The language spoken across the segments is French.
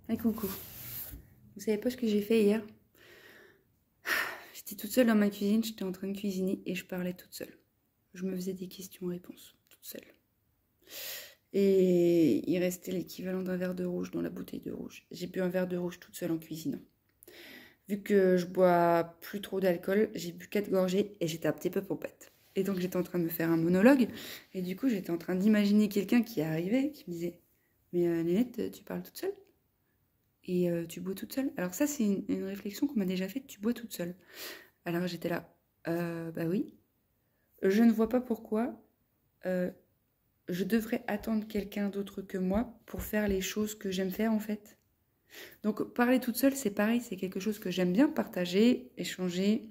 Ah, coucou. Vous savez pas ce que j'ai fait hier? J'étais toute seule dans ma cuisine, j'étais en train de cuisiner et je parlais toute seule. Je me faisais des questions-réponses, toute seule. Et il restait l'équivalent d'un verre de rouge dans la bouteille de rouge. J'ai bu un verre de rouge toute seule en cuisinant. Vu que je bois plus trop d'alcool, j'ai bu 4 gorgées et j'étais un petit peu pompette. Et donc j'étais en train de me faire un monologue. Et du coup j'étais en train d'imaginer quelqu'un qui arrivait, qui me disait « Mais Nénette, tu parles toute seule ? Et tu bois toute seule ?» Alors ça, c'est une réflexion qu'on m'a déjà faite, tu bois toute seule. Alors j'étais là, bah oui. Je ne vois pas pourquoi je devrais attendre quelqu'un d'autre que moi pour faire les choses que j'aime faire en fait. Donc parler toute seule, c'est pareil, c'est quelque chose que j'aime bien partager, échanger,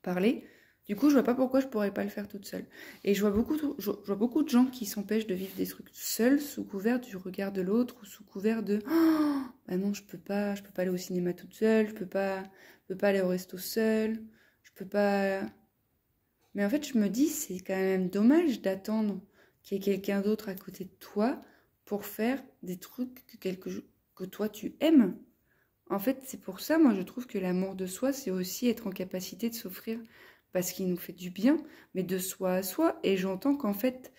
parler. Du coup, je vois pas pourquoi je pourrais pas le faire toute seule. Et je vois beaucoup de gens qui s'empêchent de vivre des trucs seuls sous couvert du regard de l'autre ou sous couvert de oh, bah non, je peux pas aller au cinéma toute seule, je peux pas aller au resto seule, je peux pas. Mais en fait, je me dis, c'est quand même dommage d'attendre qu'il y ait quelqu'un d'autre à côté de toi pour faire des trucs que toi tu aimes. En fait, c'est pour ça, moi, je trouve que l'amour de soi, c'est aussi être en capacité de s'offrir parce qu'il nous fait du bien, mais de soi à soi. Et j'entends qu'en fait,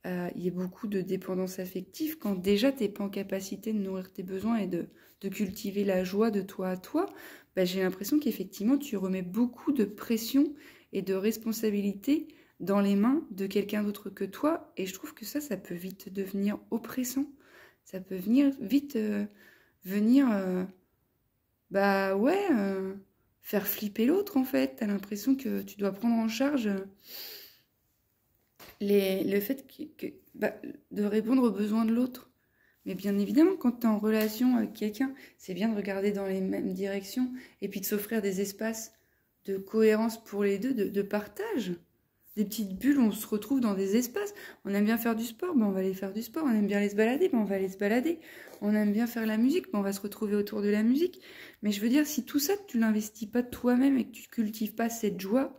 il y a beaucoup de dépendance affective quand déjà tu n'es pas en capacité de nourrir tes besoins et de cultiver la joie de toi à toi. Bah, j'ai l'impression qu'effectivement, tu remets beaucoup de pression et de responsabilité dans les mains de quelqu'un d'autre que toi. Et je trouve que ça peut vite devenir oppressant. Ça peut vite venir... bah ouais, faire flipper l'autre en fait. T'as l'impression que tu dois prendre en charge le fait bah, de répondre aux besoins de l'autre. Mais bien évidemment, quand tu es en relation avec quelqu'un, c'est bien de regarder dans les mêmes directions et puis de s'offrir des espaces de cohérence pour les deux, de partage. Des petites bulles, on se retrouve dans des espaces. On aime bien faire du sport, ben on va aller faire du sport. On aime bien aller se balader, ben on va aller se balader. On aime bien faire la musique, ben on va se retrouver autour de la musique. Mais je veux dire, si tout ça, tu l'investis pas toi-même et que tu cultives pas cette joie,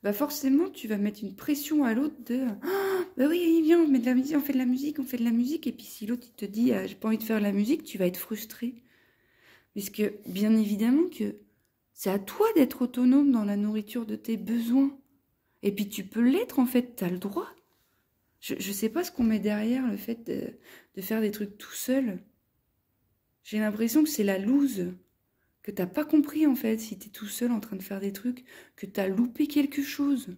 bah forcément, tu vas mettre une pression à l'autre de oh, bah oui, viens, on met de la musique, on fait de la musique, on fait de la musique. Et puis si l'autre il te dit j'ai pas envie de faire de la musique, tu vas être frustré. Puisque bien évidemment que c'est à toi d'être autonome dans la nourriture de tes besoins. Et puis tu peux l'être en fait, t'as le droit. Je sais pas ce qu'on met derrière le fait de faire des trucs tout seul. J'ai l'impression que c'est la loose, que t'as pas compris en fait si t'es tout seul en train de faire des trucs, que t'as loupé quelque chose.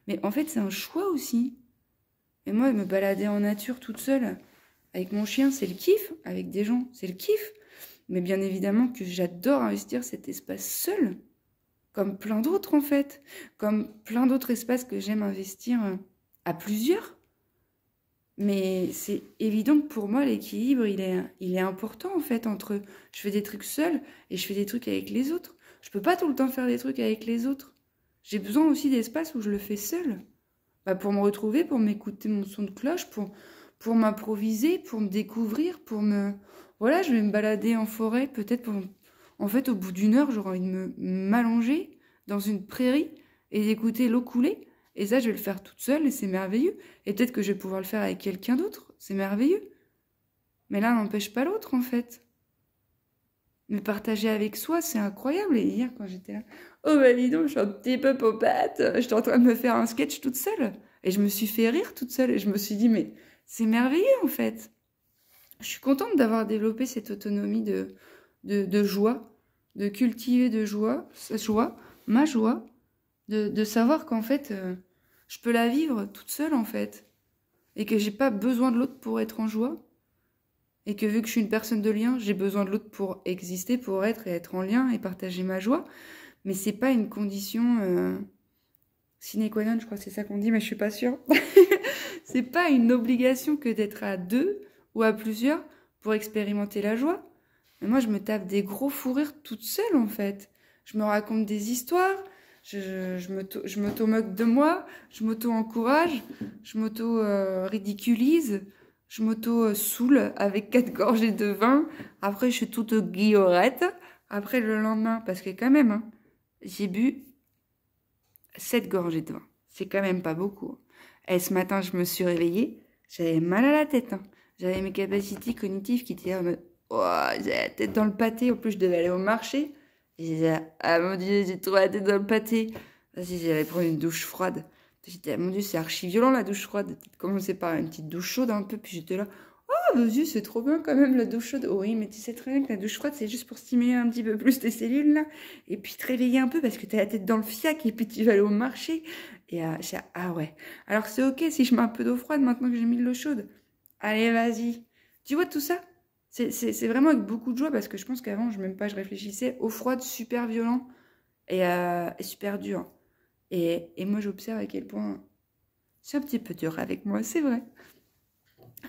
Mais en fait c'est un choix aussi. Et moi me balader en nature toute seule avec mon chien c'est le kiff, avec des gens c'est le kiff. Mais bien évidemment que j'adore investir cet espace seul. Comme plein d'autres en fait, comme plein d'autres espaces que j'aime investir à plusieurs. Mais c'est évident que pour moi, l'équilibre, il est important en fait entre je fais des trucs seule et je fais des trucs avec les autres. Je peux pas tout le temps faire des trucs avec les autres. J'ai besoin aussi d'espace où je le fais seule. Bah, pour me retrouver, pour m'écouter mon son de cloche, pour m'improviser, pour me découvrir, pour me... Voilà, je vais me balader en forêt, peut-être pour... En fait, au bout d'une heure, j'aurai envie de m'allonger dans une prairie et d'écouter l'eau couler. Et ça, je vais le faire toute seule et c'est merveilleux. Et peut-être que je vais pouvoir le faire avec quelqu'un d'autre. C'est merveilleux. Mais l'un n'empêche pas l'autre, en fait. Mais partager avec soi, c'est incroyable. Et hier, quand j'étais là, oh bah dis donc, je suis un petit peu popette. J'étais en train de me faire un sketch toute seule. Et je me suis fait rire toute seule. Et je me suis dit, mais c'est merveilleux, en fait. Je suis contente d'avoir développé cette autonomie de joie, de cultiver de joie, ma joie, de savoir qu'en fait, je peux la vivre toute seule, en fait. Et que j'ai pas besoin de l'autre pour être en joie. Et que vu que je suis une personne de lien, j'ai besoin de l'autre pour exister, pour être et être en lien et partager ma joie. Mais c'est pas une condition sine qua non, je crois que c'est ça qu'on dit, mais je suis pas sûre. C'est pas une obligation que d'être à deux ou à plusieurs pour expérimenter la joie. Mais moi, je me tape des gros fous rires toute seule, en fait. Je me raconte des histoires, je m'auto-moque de moi, je m'auto-encourage, je m'auto-ridiculise, je m'auto-saoule avec 4 gorgées de vin. Après, je suis toute guillorette. Après, le lendemain, parce que quand même, hein, j'ai bu 7 gorgées de vin. C'est quand même pas beaucoup. Et ce matin, je me suis réveillée, j'avais mal à la tête. Hein. J'avais mes capacités cognitives qui étaient en mode, oh, j'ai la tête dans le pâté. En plus, je devais aller au marché. Et j'étais, ah mon Dieu, j'ai trop la tête dans le pâté. Vas-y, j'allais prendre une douche froide. J'étais, ah mon Dieu, c'est archi violent la douche froide. Commencer par une petite douche chaude un peu, puis j'étais là, oh mon Dieu, c'est trop bien quand même la douche chaude. Oh, oui, mais tu sais très bien que la douche froide, c'est juste pour stimuler un petit peu plus tes cellules là. Et puis te réveiller un peu parce que t'as la tête dans le fiac et puis tu vas aller au marché. Et ah ouais. Alors c'est ok si je mets un peu d'eau froide maintenant que j'ai mis de l'eau chaude. Allez, vas-y. Tu vois tout ça? C'est vraiment avec beaucoup de joie parce que je pense qu'avant, je réfléchissais. Eau froide, super violent et super dur. Et moi, j'observe à quel point c'est un petit peu dur avec moi, c'est vrai.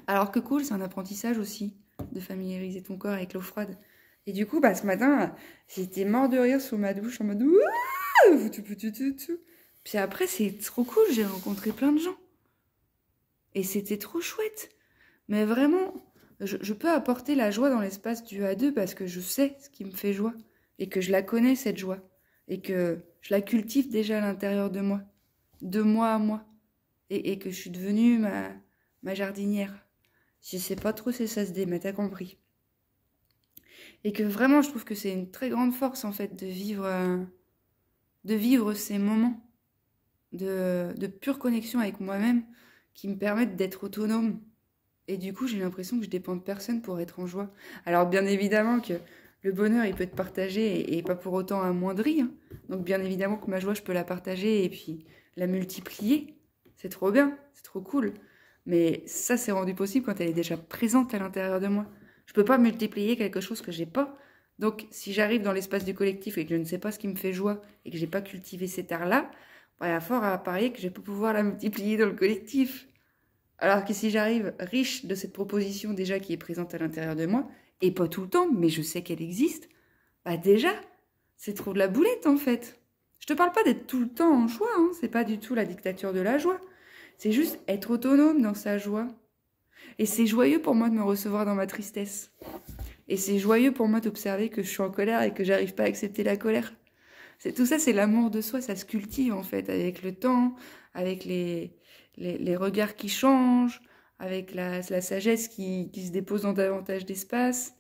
Alors que cool, c'est un apprentissage aussi de familiariser ton corps avec l'eau froide. Et du coup, ce matin, j'étais mort de rire sous ma douche en mode ouah. Puis après, c'est trop cool, j'ai rencontré plein de gens. Et c'était trop chouette. Mais vraiment, je peux apporter la joie dans l'espace du A2 parce que je sais ce qui me fait joie. Et que je la connais, cette joie. Et que je la cultive déjà à l'intérieur de moi. De moi à moi. Et que je suis devenue ma jardinière. Je sais pas trop si ça se dit, mais t'as compris. Et que vraiment, je trouve que c'est une très grande force, en fait, de vivre ces moments de pure connexion avec moi-même qui me permettent d'être autonome. Et du coup, j'ai l'impression que je dépends de personne pour être en joie. Alors, bien évidemment que le bonheur, il peut être partagé et pas pour autant amoindri. Hein. Donc, bien évidemment que ma joie, je peux la partager et puis la multiplier. C'est trop bien, c'est trop cool. Mais ça, c'est rendu possible quand elle est déjà présente à l'intérieur de moi. Je peux pas multiplier quelque chose que j'ai pas. Donc, si j'arrive dans l'espace du collectif et que je ne sais pas ce qui me fait joie et que j'ai pas cultivé cet art-là, il y a fort à parier que je vais pas pouvoir la multiplier dans le collectif. Alors que si j'arrive riche de cette proposition déjà qui est présente à l'intérieur de moi, et pas tout le temps, mais je sais qu'elle existe, déjà, c'est trop de la boulette en fait. Je te parle pas d'être tout le temps en joie, hein, c'est pas du tout la dictature de la joie. C'est juste être autonome dans sa joie. Et c'est joyeux pour moi de me recevoir dans ma tristesse. Et c'est joyeux pour moi d'observer que je suis en colère et que j'arrive pas à accepter la colère. Tout ça, c'est l'amour de soi, ça se cultive en fait, avec le temps, avec les regards qui changent, avec la sagesse qui se dépose dans davantage d'espace,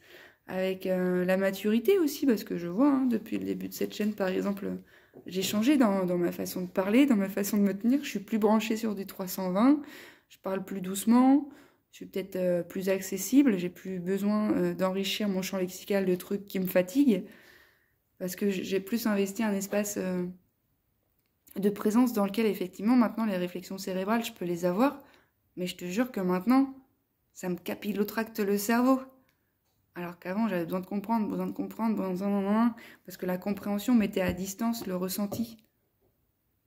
avec la maturité aussi, parce que je vois, hein, depuis le début de cette chaîne, par exemple, j'ai changé dans ma façon de parler, dans ma façon de me tenir, je suis plus branchée sur du 320, je parle plus doucement, je suis peut-être plus accessible, j'ai plus besoin d'enrichir mon champ lexical de trucs qui me fatiguent, parce que j'ai plus investi un espace de présence dans lequel, effectivement, maintenant, les réflexions cérébrales, je peux les avoir, mais je te jure que maintenant, ça me capillotracte le cerveau. Alors qu'avant, j'avais besoin de comprendre, parce que la compréhension mettait à distance le ressenti.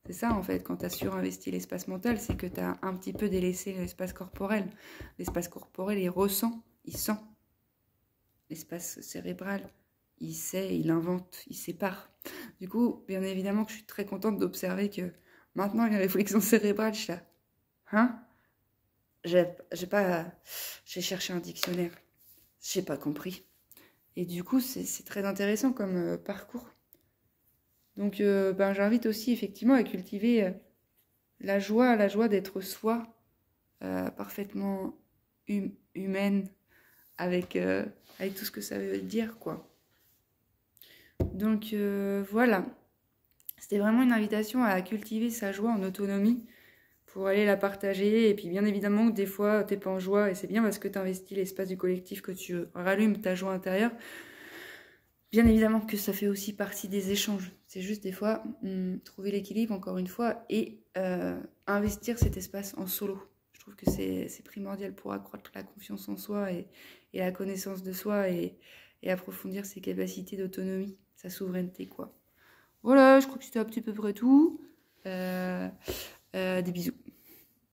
C'est ça, en fait, quand tu as surinvesti l'espace mental, c'est que tu as un petit peu délaissé l'espace corporel. L'espace corporel, il ressent, il sent. L'espace cérébral, il sait, il invente, il sépare. Du coup, bien évidemment que je suis très contente d'observer que maintenant, les réflexions cérébrales, je suis là. Hein? J'ai cherché un dictionnaire. J'ai pas compris. Et du coup, c'est très intéressant comme parcours. Donc, j'invite aussi effectivement à cultiver la joie d'être soi, parfaitement humaine, avec tout ce que ça veut dire, quoi. Donc, voilà. C'était vraiment une invitation à cultiver sa joie en autonomie pour aller la partager. Et puis, bien évidemment, que des fois, t'es pas en joie et c'est bien parce que t'investis l'espace du collectif que tu rallumes ta joie intérieure. Bien évidemment que ça fait aussi partie des échanges. C'est juste des fois trouver l'équilibre, encore une fois, et investir cet espace en solo. Je trouve que c'est primordial pour accroître la confiance en soi et la connaissance de soi et approfondir ses capacités d'autonomie, sa souveraineté, quoi. Voilà, je crois que c'était un petit peu près tout. Des bisous.